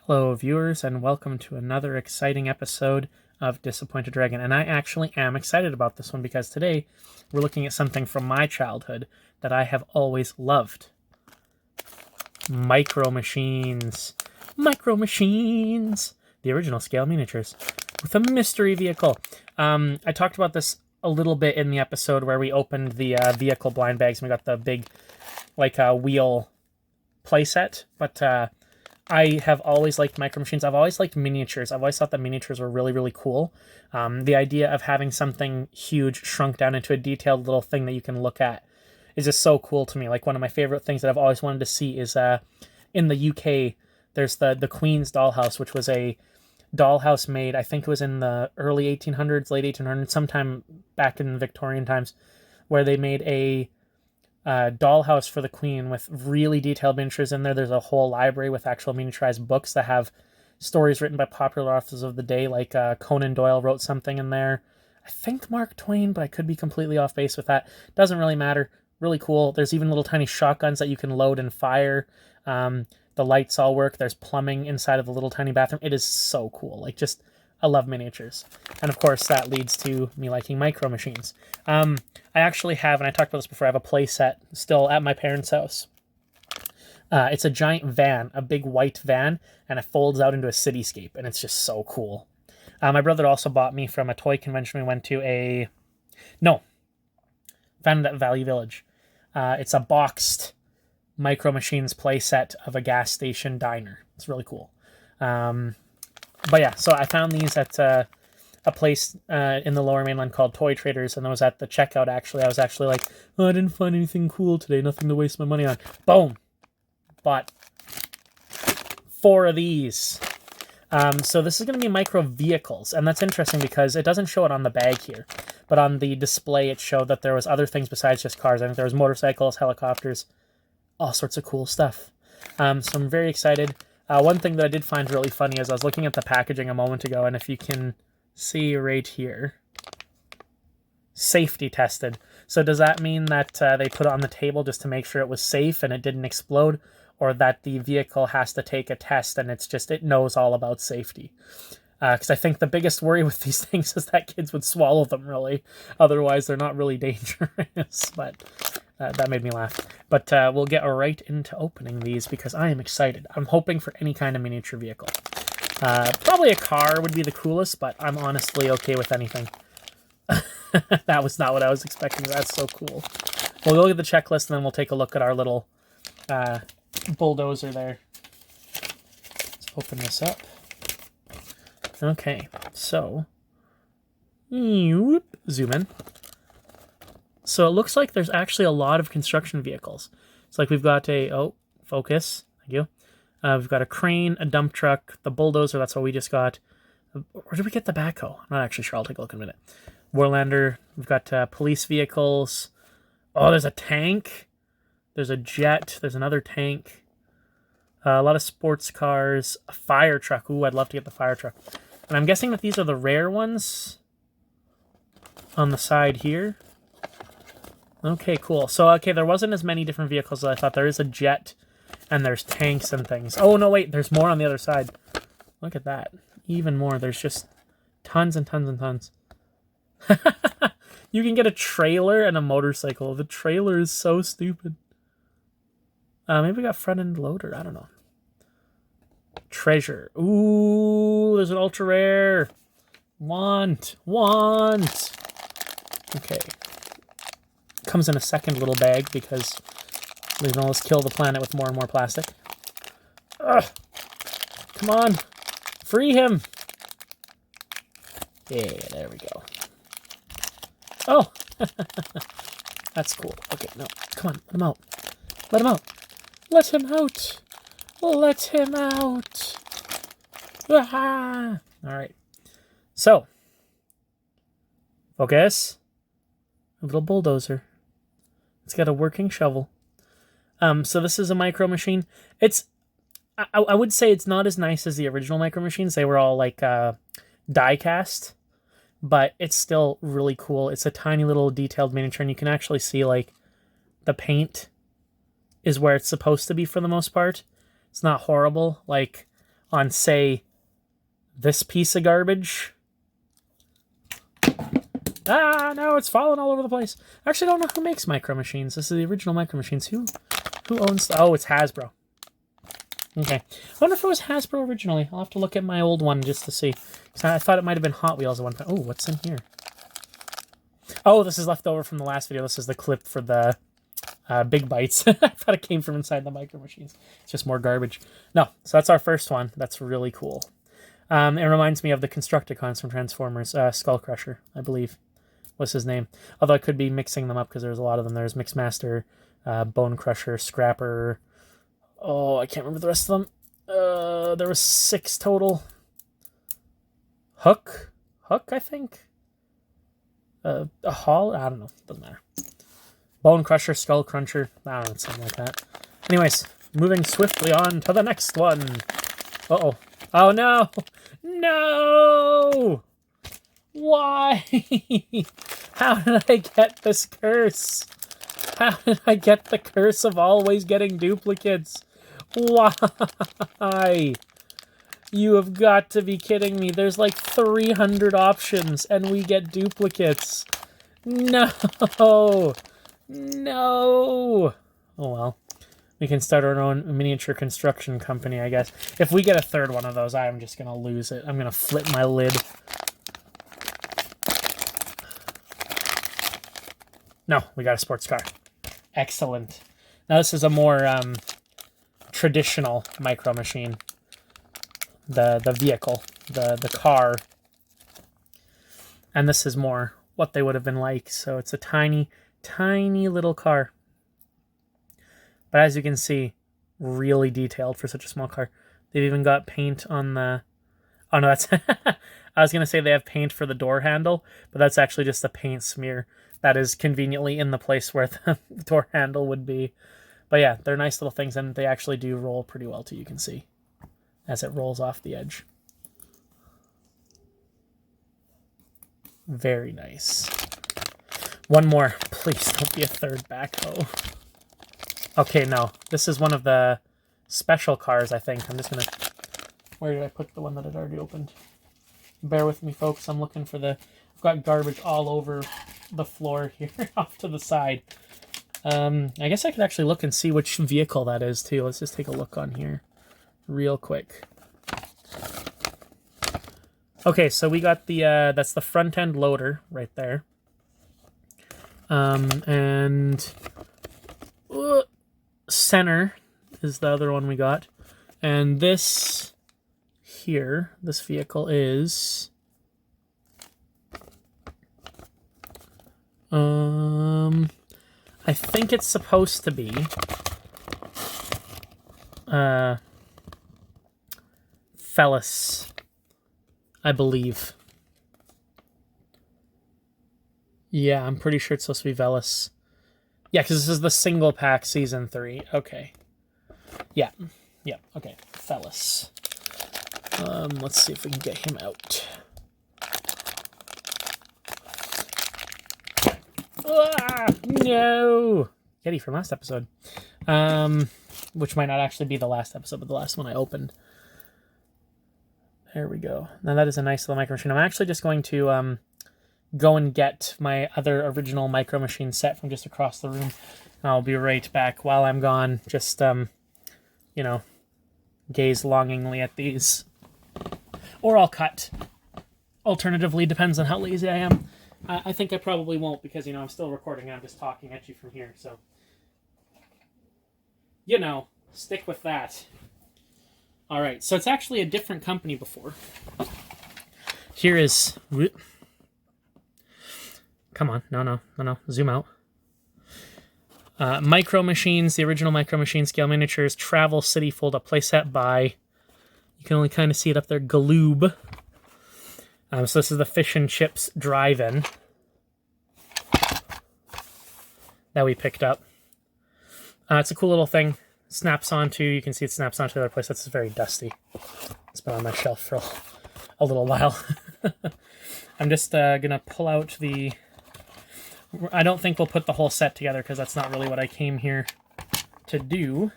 Hello, viewers, and welcome to another exciting episode of Disappointed Dragon. And I actually am excited about this one because today we're looking at something from my childhood that I have always loved. Micro Machines. Micro Machines! The original scale miniatures with a mystery vehicle. I talked about this a little bit in the episode where we opened the vehicle blind bags and we got the big, wheel playset, but I have always liked Micro Machines. I've always liked miniatures. I've always thought that miniatures were really, really cool. The idea of having something huge shrunk down into a detailed little thing that you can look at is just so cool to me. Like, one of my favorite things that I've always wanted to see is in the UK, there's the Queen's Dollhouse, which was a dollhouse made, I think it was in the early 1800s, late 1800s, sometime back in Victorian times, where they made a dollhouse for the Queen with really detailed miniatures in there. There's a whole library with actual miniaturized books that have stories written by popular authors of the day, like Conan Doyle wrote something in there. I think Mark Twain, but I could be completely off base with that. Doesn't really matter. Really cool. There's even little tiny shotguns that you can load and fire. The lights all work. There's plumbing inside of the little tiny bathroom. It is so cool. I love miniatures. And of course, that leads to me liking Micro Machines. I actually have, and I talked about this before, I have a play set still at my parents' house. It's a giant van, a big white van, and it folds out into a cityscape, and it's just so cool. My brother also bought me from a toy convention we went to found it at Valley Village. It's a boxed Micro Machines play set of a gas station diner. It's really cool. But yeah, so I found these at a place in the Lower Mainland called Toy Traders, and I was at the checkout, actually. I was actually like, oh, I didn't find anything cool today, nothing to waste my money on. Boom! Bought 4 of these. So this is going to be micro vehicles, and that's interesting because it doesn't show it on the bag here, but on the display it showed that there was other things besides just cars. I think there was motorcycles, helicopters, all sorts of cool stuff. So I'm very excited. One thing that I did find really funny is I was looking at the packaging a moment ago, and if you can see right here, safety tested. So does that mean that they put it on the table just to make sure it was safe and it didn't explode, or that the vehicle has to take a test and it knows all about safety? Because I think the biggest worry with these things is that kids would swallow them, really. Otherwise, they're not really dangerous, but that made me laugh. But we'll get right into opening these because I am excited. I'm hoping for any kind of miniature vehicle. Probably a car would be the coolest, but I'm honestly okay with anything. That was not what I was expecting. That's so cool. We'll go look at the checklist, and then we'll take a look at our little bulldozer there. Let's open this up. Okay, so zoom in. So it looks like there's actually a lot of construction vehicles. It's like we've got focus, thank you. We've got a crane, a dump truck, the bulldozer, that's what we just got. Or did we get the backhoe? I'm not actually sure, I'll take a look in a minute. Warlander, we've got police vehicles. Oh, there's a tank. There's a jet, there's another tank. A lot of sports cars, a fire truck. Ooh, I'd love to get the fire truck. And I'm guessing that these are the rare ones on the side here. Okay, cool. So, there wasn't as many different vehicles as I thought. There is a jet, and there's tanks and things. Oh, no, wait, there's more on the other side. Look at that. Even more. There's just tons and tons and tons. You can get a trailer and a motorcycle. The trailer is so stupid. Maybe we got front-end loader. I don't know. Treasure. Ooh, there's an ultra rare. Want. Okay. Comes in a second little bag because we can always kill the planet with more and more plastic. Ugh. Come on. Free him. Yeah, there we go. Oh. That's cool. Okay, no. Come on. Let him out. Let him out. Let him out. Let him out. Ah! All right. So, focus. A little bulldozer. It's got a working shovel. So this is a Micro Machine. I would say it's not as nice as the original Micro Machines. They were all like die cast, but it's still really cool. It's a tiny little detailed miniature, and you can actually see like the paint is where it's supposed to be for the most part. It's not horrible. Like on, say, this piece of garbage. Ah, no, it's falling all over the place. I actually don't know who makes Micro Machines. This is the original Micro Machines. Who owns... Oh, it's Hasbro. Okay. I wonder if it was Hasbro originally. I'll have to look at my old one just to see. I thought it might have been Hot Wheels at one time. Oh, what's in here? Oh, this is left over from the last video. This is the clip for the Big Bites. I thought it came from inside the Micro Machines. It's just more garbage. No, so that's our first one. That's really cool. It reminds me of the Constructicons from Transformers. Skullcrusher, I believe, was his name. Although I could be mixing them up because there's a lot of them. There's Mixmaster, Bone Crusher, Scrapper. Oh, I can't remember the rest of them. There was 6 total. Hook, I think. A Hall? I don't know. Doesn't matter. Bone Crusher, Skull Cruncher. I don't know, something like that. Anyways, moving swiftly on to the next one. Uh-oh. Oh, no! No! Why? How did I get this curse? How did I get the curse of always getting duplicates? Why? You have got to be kidding me. There's like 300 options and we get duplicates. No! No! Oh well. We can start our own miniature construction company, I guess. If we get a third one of those, I'm just going to lose it. I'm going to flip my lid. No, we got a sports car. Excellent. Now this is a more traditional Micro Machine. The vehicle, the car. And this is more what they would have been like. So it's a tiny, tiny little car. But as you can see, really detailed for such a small car. They've even got paint on the... Oh, no, that's... I was going to say they have paint for the door handle, but that's actually just a paint smear that is conveniently in the place where the door handle would be. But yeah, they're nice little things, and they actually do roll pretty well, too, you can see, as it rolls off the edge. Very nice. One more. Please don't be a third backhoe. Okay, no. This is one of the special cars, I think. I'm just going to... Where did I put the one that I'd already opened? Bear with me, folks. I'm looking for the... I've got garbage all over the floor here, off to the side. I guess I could actually look and see which vehicle that is, too. Let's just take a look on here real quick. Okay, so we got the... that's the front-end loader right there. And... Center is the other one we got. And this here, this vehicle is... I think it's supposed to be... Fellas, I believe. Yeah, I'm pretty sure it's supposed to be Velas. Yeah, because this is the single pack season 3. Okay. Yeah. Yeah. Okay. Fellas. Let's see if we can get him out. Ah, no! Yeti from last episode. Which might not actually be the last episode, but the last one I opened. There we go. Now that is a nice little Micro Machine. I'm actually just going to go and get my other original Micro Machine set from just across the room. I'll be right back. While I'm gone, just, you know, gaze longingly at these. Or I'll cut. Alternatively, depends on how lazy I am. I think I probably won't because, you know, I'm still recording and I'm just talking at you from here, so... You know, stick with that. Alright, so it's actually a different company before. Here is... Come on, no, zoom out. Micro Machines, the original Micro Machine scale miniatures, Travel City fold-up playset by... You can only kind of see it up there, Galoob. So this is the Fish and Chips Drive-In that we picked up. It's a cool little thing. Snaps onto, you can see it snaps onto the other place. That's very dusty. It's been on my shelf for a little while. I'm just going to pull out the... I don't think we'll put the whole set together because that's not really what I came here to do.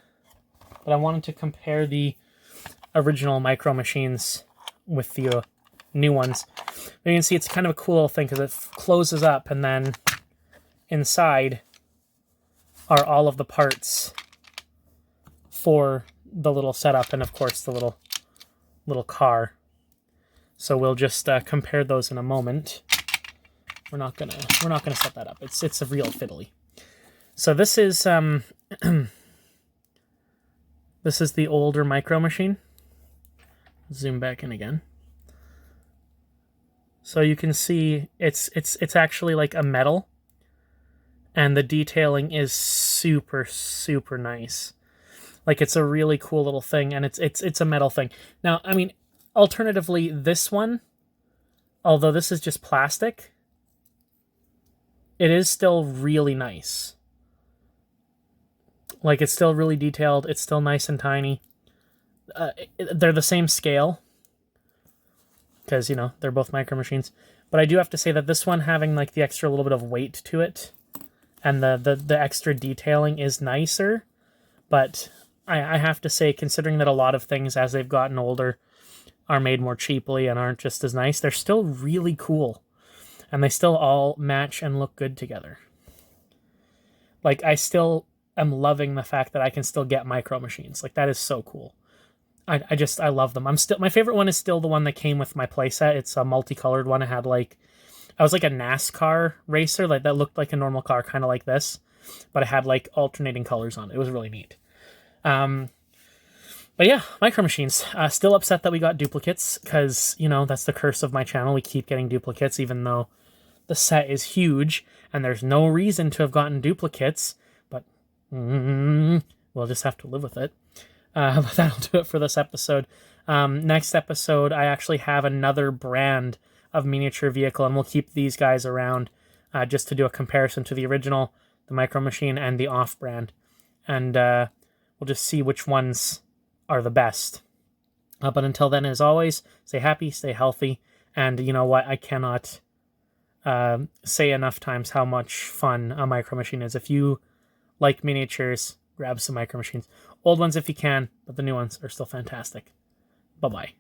But I wanted to compare the original Micro Machines with the new ones. But you can see it's kind of a cool little thing because it closes up, and then inside are all of the parts for the little setup, and of course the little car. So we'll just compare those in a moment. We're not gonna set that up. It's a real fiddly. So this is this is the older Micro Machine. Zoom back in again. So you can see it's actually like a metal, and the detailing is super, super nice. Like, it's a really cool little thing, and it's a metal thing. Now, I mean, alternatively, this one, although this is just plastic, it is still really nice. Like, it's still really detailed. It's still nice and tiny. They're the same scale, because, you know, they're both Micro Machines. But I do have to say that this one having, like, the extra little bit of weight to it, and the extra detailing is nicer. But I have to say, considering that a lot of things, as they've gotten older, are made more cheaply and aren't just as nice, they're still really cool. And they still all match and look good together. Like, I still am loving the fact that I can still get Micro Machines. Like, that is so cool. I love them. My favorite one is still the one that came with my playset. It's a multicolored one. It had like, I was like a NASCAR racer, like that looked like a normal car, kind of like this, but it had like alternating colors on it. It was really neat. But yeah, Micro Machines. Still upset that we got duplicates, because, you know, that's the curse of my channel. We keep getting duplicates, even though the set is huge, and there's no reason to have gotten duplicates, but we'll just have to live with it. But that'll do it for this episode. Next episode, I actually have another brand of miniature vehicle, and we'll keep these guys around just to do a comparison to the original, the Micro Machine, and the off-brand. And we'll just see which ones are the best. But until then, as always, stay happy, stay healthy, and you know what? I cannot say enough times how much fun a Micro Machine is. If you like miniatures, grab some Micro Machines. Old ones if you can, but the new ones are still fantastic. Bye-bye.